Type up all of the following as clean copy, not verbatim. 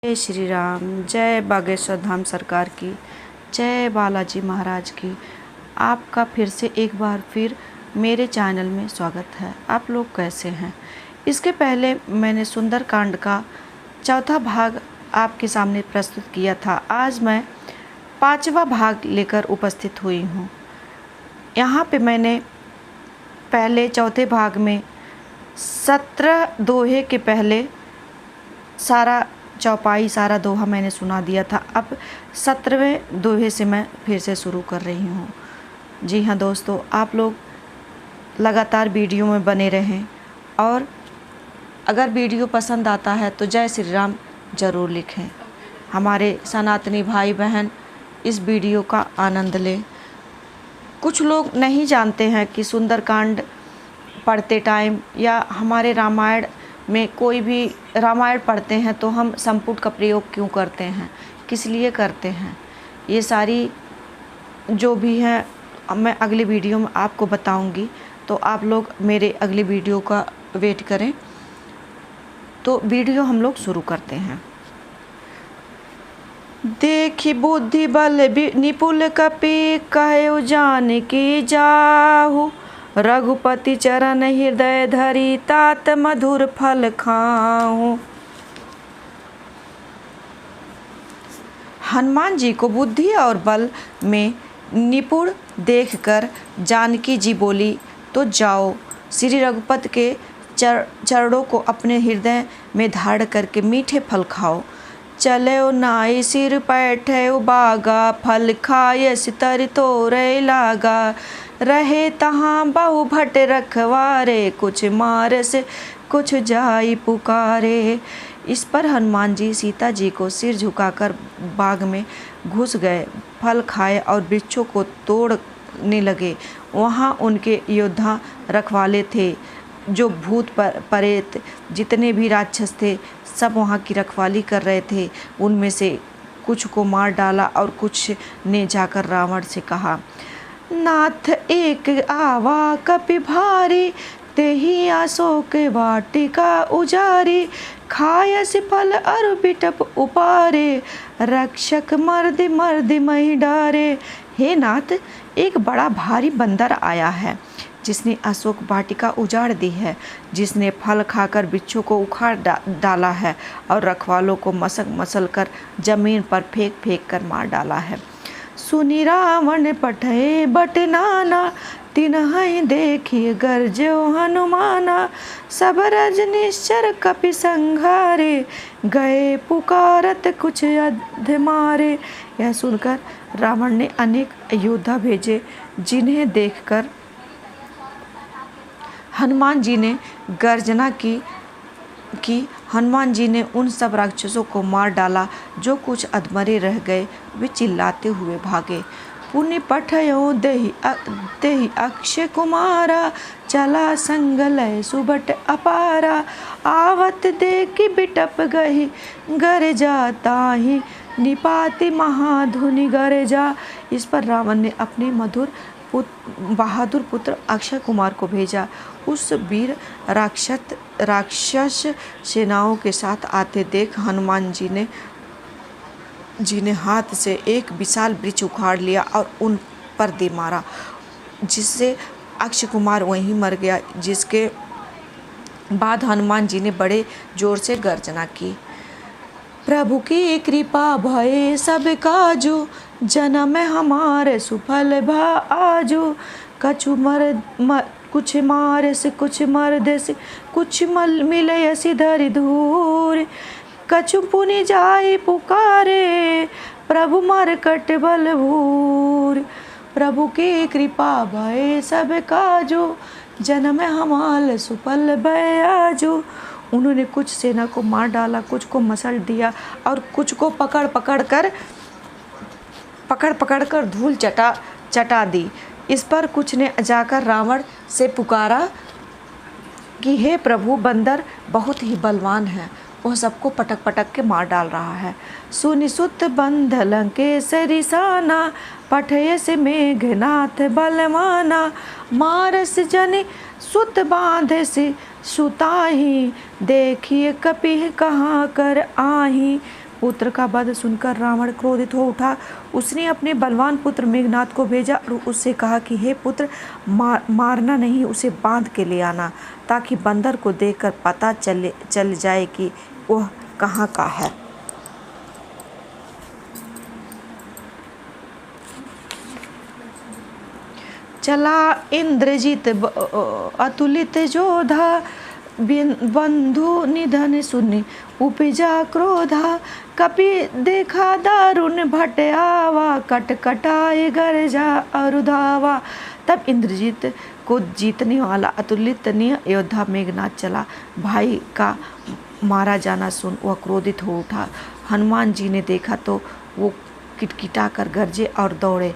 जय श्री राम। जय बागेश्वर धाम सरकार की, जय बालाजी महाराज की। आपका फिर से एक बार फिर मेरे चैनल में स्वागत है। आप लोग कैसे हैं? इसके पहले मैंने सुंदरकांड का चौथा भाग आपके सामने प्रस्तुत किया था। आज मैं पांचवा भाग लेकर उपस्थित हुई हूँ। यहाँ पे मैंने पहले चौथे भाग में 17 दोहे के पहले सारा चौपाई सारा दोहा मैंने सुना दिया था। अब 17वें दोहे से मैं फिर से शुरू कर रही हूँ। जी हाँ दोस्तों, आप लोग लगातार वीडियो में बने रहें और अगर वीडियो पसंद आता है तो जय श्री राम ज़रूर लिखें। हमारे सनातनी भाई बहन इस वीडियो का आनंद लें। कुछ लोग नहीं जानते हैं कि सुंदरकांड पढ़ते टाइम या हमारे रामायण में कोई भी रामायण पढ़ते हैं तो हम संपुट का प्रयोग क्यों करते हैं, किस लिए करते हैं, ये सारी जो भी है मैं अगली वीडियो में आपको बताऊंगी। तो आप लोग मेरे अगली वीडियो का वेट करें। तो वीडियो हम लोग शुरू करते हैं। देखी बुद्धि बल निपुल कपि कहे जान की जाहु, रघुपति चरण हृदय धरी तात मधुर फल खाऊं। हनुमान जी को बुद्धि और बल में निपुण देखकर जानकी जी बोली, तो जाओ श्री रघुपति के चरणों को अपने हृदय में धारण करके मीठे फल खाओ। चलो नाई सिर पैठे बागा, फल खाय सितर तोरे लागा। रहे तहाँ बहु भट रखवारे, कुछ मार से कुछ जाई पुकारे। इस पर हनुमान जी सीता जी को सिर झुकाकर बाग में घुस गए, फल खाए और वृक्षों को तोड़ने लगे। वहाँ उनके योद्धा रखवाले थे, जो भूत प्रेत जितने भी राक्षस थे सब वहाँ की रखवाली कर रहे थे। उनमें से कुछ को मार डाला और कुछ ने जाकर रावण से कहा, नाथ एक आवा कपि भारी, तेहि अशोक वाटिका उजारी। खायस फल अरु बिटप उपारे, रक्षक मर्द मर्द मही डारे। हे नाथ, एक बड़ा भारी बंदर आया है जिसने अशोक वाटिका उजाड़ दी है, जिसने फल खाकर वृक्षों को उखाड़ डाला है और रखवालों को मसल कर जमीन पर फेंक फेंक कर मार डाला है। सुनि रावण पठे बट नाना, तिन्हि देखिए गरजो हनुमाना। सब रज निश्चर कपि संघारे, गए पुकारत कुछ अध मारे। यह सुनकर रावण ने अनेक योद्धा भेजे, जिन्हें देखकर हनुमान जी ने गर्जना की। हनुमान जी ने उन सब राक्षसों को मार डाला। जो कुछ अधमरे रह गए वे चिल्लाते हुए भागे। पुण्य पठयो देहि अक्षय कुमारा, चला संग लय सुबट अपारा। आवत देखी बिटप गही, गर जाता ही निपाति महाधुनि गर जा। इस पर रावण ने अपने बहादुर पुत्र अक्षय कुमार को भेजा। उस वीर राक्षस सेनाओं के साथ आते देख हनुमान जी ने हाथ से एक विशाल वृक्ष उखाड़ लिया और उन पर दे मारा, जिससे अक्षय कुमार वहीं मर गया। जिसके बाद हनुमान जी ने बड़े जोर से गर्जना की, प्रभु की कृपा भये सब काजू, जन्म हमारे सुफल भा आजू। कुछ मारे से कुछ मर्द से, कुछ मिले सिधर धूर। कछु पुनि जाई पुकारे, प्रभु मरकट बल भूर। प्रभु की कृपा भय सब काजो, जन्म हमाल सुफल भय आजो। उन्होंने कुछ सेना को मार डाला, कुछ को मसल दिया और कुछ को पकड़ पकड़ कर धूल चटा दी। इस पर कुछ ने जाकर रावण से पुकारा कि हे प्रभु, बंदर बहुत ही बलवान है, वह सबको पटक के मार डाल रहा है। सुनि सुत बंध लंकेसरी साना, पठय से मेघनाथ बलवाना। मारस जनि सुत बांधे से सुताही, देखिए कपिह कहाँ कर आही। पुत्र का वध सुनकर रावण क्रोधित हो उठा। उसने अपने बलवान पुत्र मेघनाद को भेजा और उससे कहा कि हे पुत्र, मारना नहीं, उसे बांध के ले आना, ताकि बंदर को देखकर पता चल जाए कि वह कहाँ का है। चला इंद्रजीत अतुलित जोधा, बंधु निधन सुनि उपजा क्रोधा। कपि देखा दारुण भट आवा, कटकटाए गर्जा अरुधावा। तब इंद्रजीत को जीतने वाला अतुलित योद्धा मेघनाद चला। भाई का मारा जाना सुन वह क्रोधित हो उठा। हनुमान जी ने देखा तो वो किटकिटा कर गरजे और दौड़े।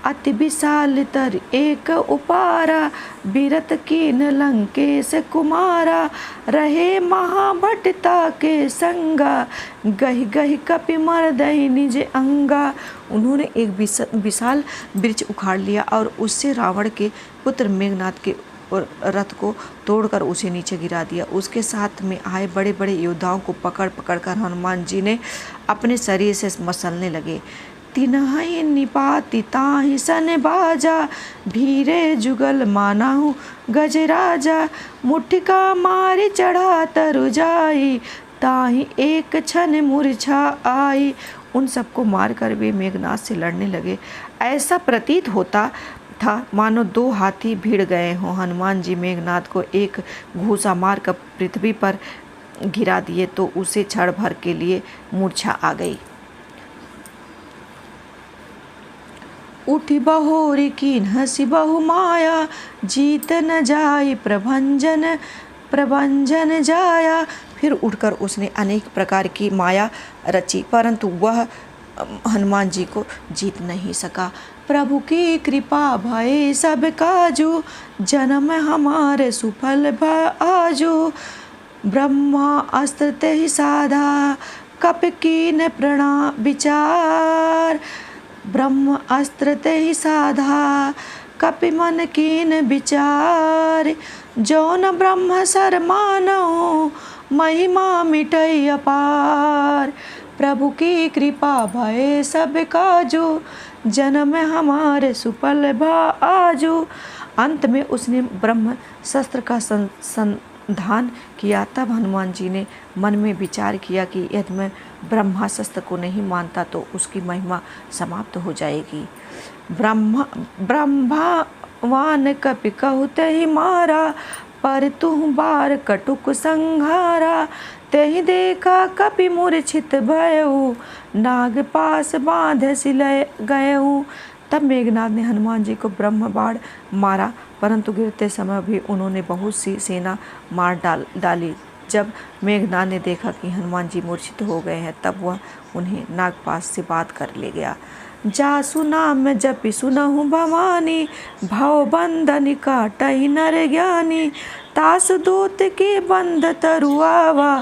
अति विशाल तर एक उपारा, बीरत कीन लंकेश कुमारा। रहे महाभटता के संगा, गहि गहि कपि मर्दहि निज अंगा। उन्होंने एक विशाल वृक्ष उखाड़ लिया और उससे रावण के पुत्र मेघनाद के रथ को तोड़कर उसे नीचे गिरा दिया। उसके साथ में आए बड़े बड़े योद्धाओं को पकड़ कर हनुमान जी ने अपने शरीर से मसलने लगे। तिनहि निपाति ताहि सन बाजा, भीरे जुगल मानाहु गजराजा। मुठिका मारी चढ़ा तरु जाई, ताहि एक क्षण मूर्छा आई। उन सबको मारकर वे मेघनाद से लड़ने लगे। ऐसा प्रतीत होता था मानो दो हाथी भिड़ गए हों। हनुमान जी मेघनाद को एक घूसा मारकर पृथ्वी पर गिरा दिए तो उसे क्षण भर के लिए मूर्छा आ गई। उठी बहोरी कीन हसी बहु माया, जीत न जाई प्रभंजन जाया। फिर उठकर उसने अनेक प्रकार की माया रची, परंतु वह हनुमान जी को जीत नहीं सका। प्रभु की कृपा भय सब काजू, जन्म हमारे सुफल आजू। ब्रह्मा अस्त्र ते ही साधा, कपि कीन प्रणा विचार। ब्रह्म अस्त्र ते ही साधा, कपि मन कीन विचार। जौन ब्रह्म सर मानो, महिमा मिटई अपार। प्रभु की कृपा भय सब काजू, जन्म हमारे सुफल आजू। अंत में उसने ब्रह्म शस्त्र का संधान किया। तब हनुमान जी ने मन में विचार किया कि यदि मैं ब्रह्मास्त्र को नहीं मानता तो उसकी महिमा समाप्त हो जाएगी। ब्रह्मावान कपि कहु तहि मारा, पर तुह बार कटुक संहारा। तहि देखा कपि मूर्छित भयउ, नाग पास बांध सिलय गयउ। तब मेघनाद ने हनुमान जी को ब्रह्म बाण मारा, परंतु गिरते समय भी उन्होंने बहुत सी सेना मार डाली। जब मेघनाद ने देखा कि हनुमान जी मूर्छित हो गए हैं, तब वह उन्हें नागपाश से बात कर ले गया। जासु नाम जपि सुनहु भवानी, भव बंधन काटहि नर ज्ञानी। तासु दूत के बंध तरुआवा,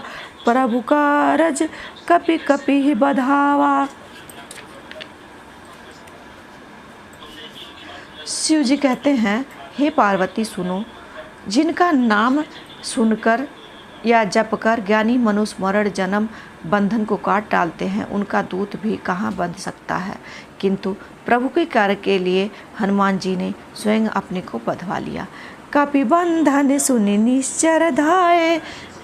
प्रभु कारज कपि कपि ही बधावा। शिव जी कहते हैं, हे पार्वती सुनो, जिनका नाम सुनकर या जप कर ज्ञानी मनुष्य मरण जन्म बंधन को काट डालते हैं, उनका दूत भी कहाँ बंध सकता है। किंतु प्रभु के कार्य के लिए हनुमान जी ने स्वयं अपने को बंधवा लिया। कपि बंधन सुनि निश्चर धाये,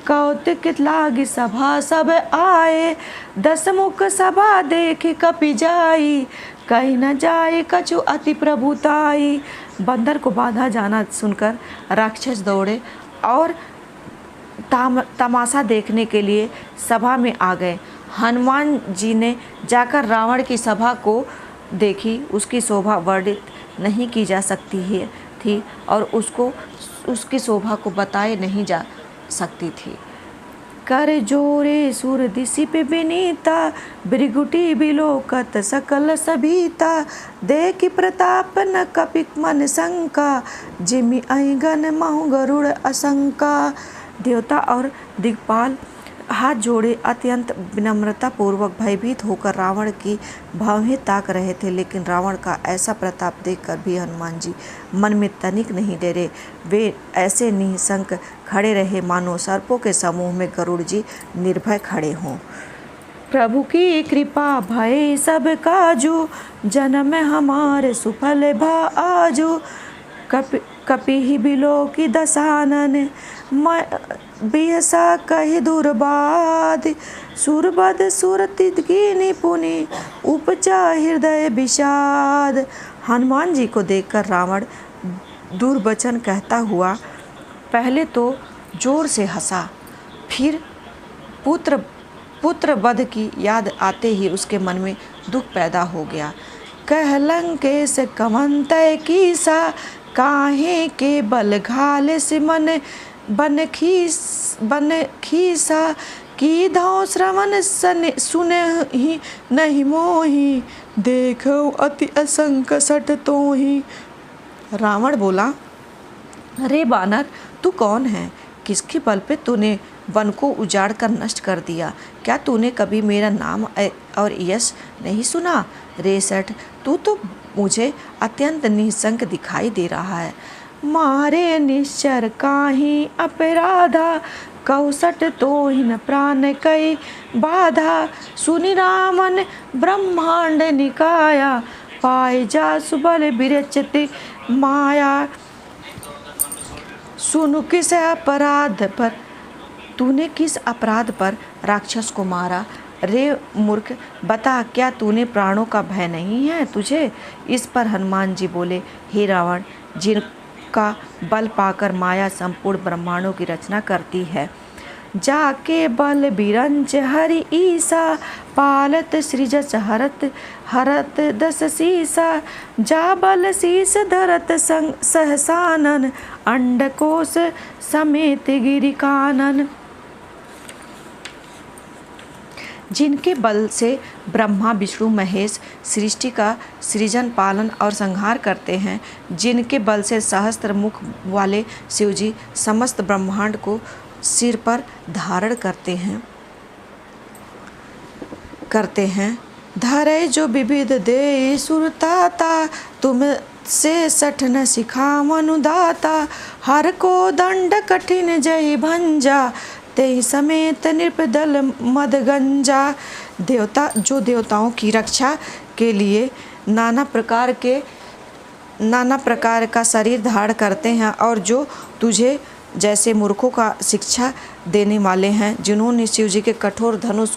कौतुक लाग सभा सब आए। दस मुख सभा देख कपि जाई, कहीं न जाए कछु अति प्रभुताई। बंदर को बांधा जाना सुनकर राक्षस दौड़े और तमाशा देखने के लिए सभा में आ गए। हनुमान जी ने जाकर रावण की सभा को देखी। उसकी शोभा वर्णित नहीं की जा सकती थी और उसकी शोभा को बताए नहीं जा सकती थी। कर जोरे सुर दिशि पे विनीता, भृगुटी बिलोकत सकल सभीता। देखि प्रताप न कपि मन शंका, जिमि अहिगन महु गरुड़ असंका। देवता और दिग्पाल हाथ जोड़े अत्यंत विनम्रता पूर्वक भयभीत होकर रावण की भावें ताक रहे थे, लेकिन रावण का ऐसा प्रताप देखकर भी हनुमान जी मन में तनिक नहीं डरे। वे ऐसे निशंक खड़े रहे मानो सर्पों के समूह में गरुड़ जी निर्भय खड़े हों। प्रभु की कृपा भय सब काजू, जन्म हमारे सुफल भा आजू। कपि बिलो की दसानन, बिहसा कही दुर्बाद। सुरबद सुरति की निपुणी, उपजा हृदय विषाद। हनुमान जी को देखकर रावण दुर्वचन कहता हुआ पहले तो जोर से हंसा, फिर पुत्र वध की याद आते ही उसके मन में दुख पैदा हो गया। कह लंकेश कवन तय कीसा, काहे के बल घाले से मन बन खीसा। की धौ श्रवण सुने ही नहीं मोही, देखो अति असंक सट तो ही। रावण बोला, अरे बानर, तू कौन है? किसके बल पे तूने वन को उजाड़ कर नष्ट कर दिया? क्या तूने कभी मेरा नाम और यश नहीं सुना? रे सठ, तू तो मुझे अत्यंत निःशंक दिखाई दे रहा है। मारे निश्चर काहि अपराधा, कौसट तो हिन प्राण कई बाधा। सुनि रामन ब्रह्मांड निकाया, पाए जा सुबल विरचति माया। सुनु किस अपराध पर, तूने किस अपराध पर राक्षस को मारा? रे मूर्ख, बता, क्या तूने प्राणों का भय नहीं है तुझे? इस पर हनुमान जी बोले, हे रावण, जिनका बल पाकर माया संपूर्ण ब्रह्मांडों की रचना करती है, जाके बल बिरंच हरि ईसा। पालत सृजस हरत दस सीसा। जा बल शीस धरत सहसानन, अंडकोश समेत गिरि कानन। जिनके बल से ब्रह्मा विष्णु महेश सृष्टि का सृजन पालन और संहार करते हैं, जिनके बल से सहस्त्र मुख वाले शिवजी समस्त ब्रह्मांड को सिर पर धारण करते हैं। धरे जो विविध दे सुरताता, तुम से सठ न सिखा मनुदाता। हर को दंड कठिन जय भंजा, ते समेत नृपदल मदगंजा। देवता जो देवताओं की रक्षा के लिए नाना प्रकार का शरीर धारण करते हैं, और जो तुझे जैसे मूर्खों का शिक्षा देने वाले हैं, जिन्होंने शिव जी के कठोर धनुष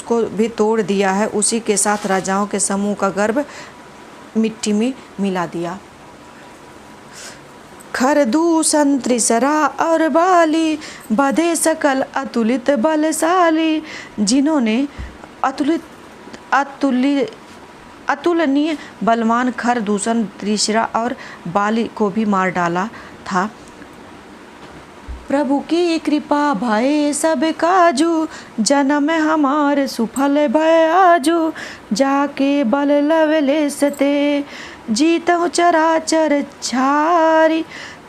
को भी तोड़ दिया है, उसी के साथ राजाओं के समूह का गर्भ मिट्टी में मिला दिया। खरदूषण त्रिसरा और बाली, बधे सकल अतुलित बलशाली। जिन्होंने अतुलनीय बलवान खरदूषण, त्रिशरा और बाली को भी मार डाला था। प्रभु की कृपा भय सब काजू, जन्म हमारे सुफल भय आजू। जाके बल लवलेश ते, जीतहु चराचर छारी।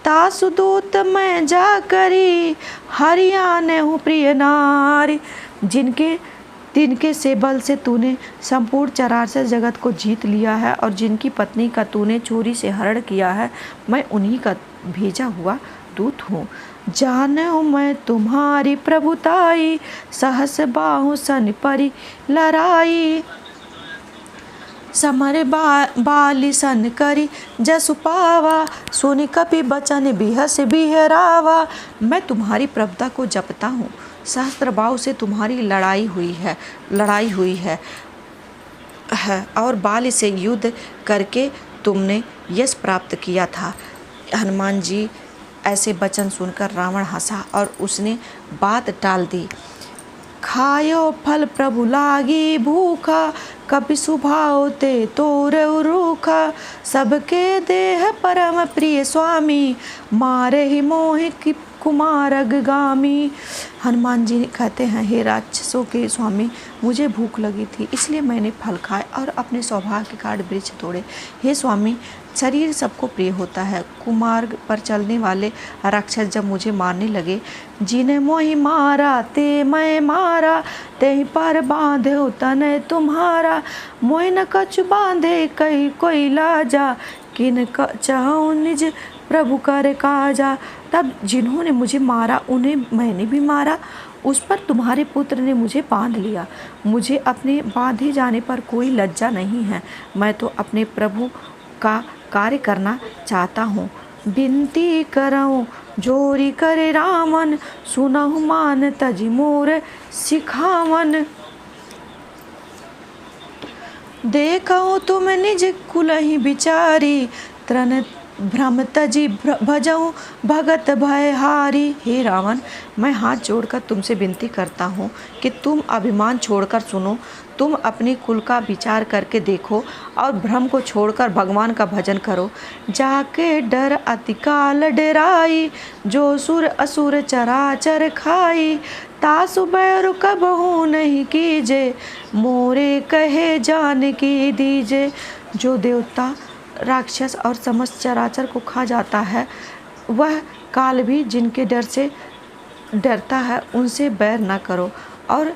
तासु दूत मैं जा करी, हरियाने हूँ प्रिय नारी। जिनके से बल से तूने संपूर्ण चराचर जगत को जीत लिया है, और जिनकी पत्नी का तूने चोरी से हरण किया है, मैं उन्हीं का भेजा हुआ दूत हूँ। जानू मैं तुम्हारी प्रभुताई, सहस बाहु सन परी लड़ाई। समर बाली सन करी जसु पावा, सुनि कपि बचन बिहस बिहरावा। मैं तुम्हारी प्रभुता को जपता हूँ, सहस्त्र बाहु से तुम्हारी लड़ाई हुई है और बाली से युद्ध करके तुमने यश प्राप्त किया था। हनुमान जी ऐसे वचन सुनकर रावण हंसा और उसने बात टाल दी। खायो फल प्रभु लागी भूखा, कपि सुभाव ते तोर रूखा। सबके देह परम प्रिय स्वामी, मारे ही मोह की कुमार अगगामी। हनुमान जी कहते हैं, हे राक्षसों के स्वामी, मुझे भूख लगी थी, इसलिए मैंने फल खाए और अपने सौभाग्य के कारण वृक्ष तोड़े। हे स्वामी, शरीर सबको प्रिय होता है, कुमार्ग पर चलने वाले राक्षस जब मुझे मारने लगे, जिन्हें मोहि मारा ते मैं मारा, ते पर बांधे तने तुम्हारा। मोहि न कछु बांधे कही कोई लाजा, किन चाहूँ निज प्रभु कर काजा। तब जिन्होंने मुझे मारा उन्हें मैंने भी मारा, उस पर तुम्हारे पुत्र ने मुझे बांध लिया। मुझे अपने बांधे जाने पर कोई लज्जा नहीं है। मैं तो अपने प्रभु का कार्य करना चाहता हूँ। विनती करऊँ जोरी करे रामन, सुनहु मान तजी मोर सिखावन। देखो तुम निज कुलहि बिचारी, तृण भ्रम तजी भजऊँ भगत भयहारी। हे रावण, मैं हाथ जोड़कर तुमसे विनती करता हूँ कि तुम अभिमान छोड़कर सुनो। तुम अपनी कुल का विचार करके देखो और भ्रम को छोड़कर भगवान का भजन करो। जाके डर अतिकाल डेराई, जो सुर असुर चराचर खाई। तासु बैरु कबहु नहीं कीजे, मोरे कहे जानकी दीजे। जो देवता राक्षस और समस्त चराचर को खा जाता है, वह काल भी जिनके डर से डरता है, उनसे बैर न करो और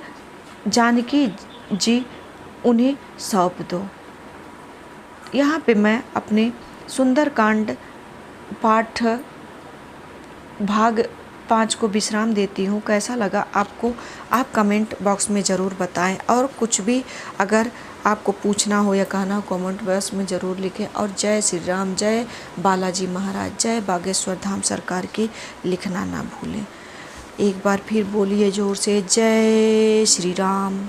जानकी जी उन्हें सौंप दो। यहाँ पे मैं अपने सुंदरकांड पाठ भाग 5 को विश्राम देती हूँ। कैसा लगा आपको, आप कमेंट बॉक्स में ज़रूर बताएं और कुछ भी अगर आपको पूछना हो या कहना हो कमेंट बॉक्स में ज़रूर लिखें। और जय श्री राम, जय बालाजी महाराज, जय बागेश्वर धाम सरकार की लिखना ना भूलें। एक बार फिर बोलिए जोर से, जय श्री राम।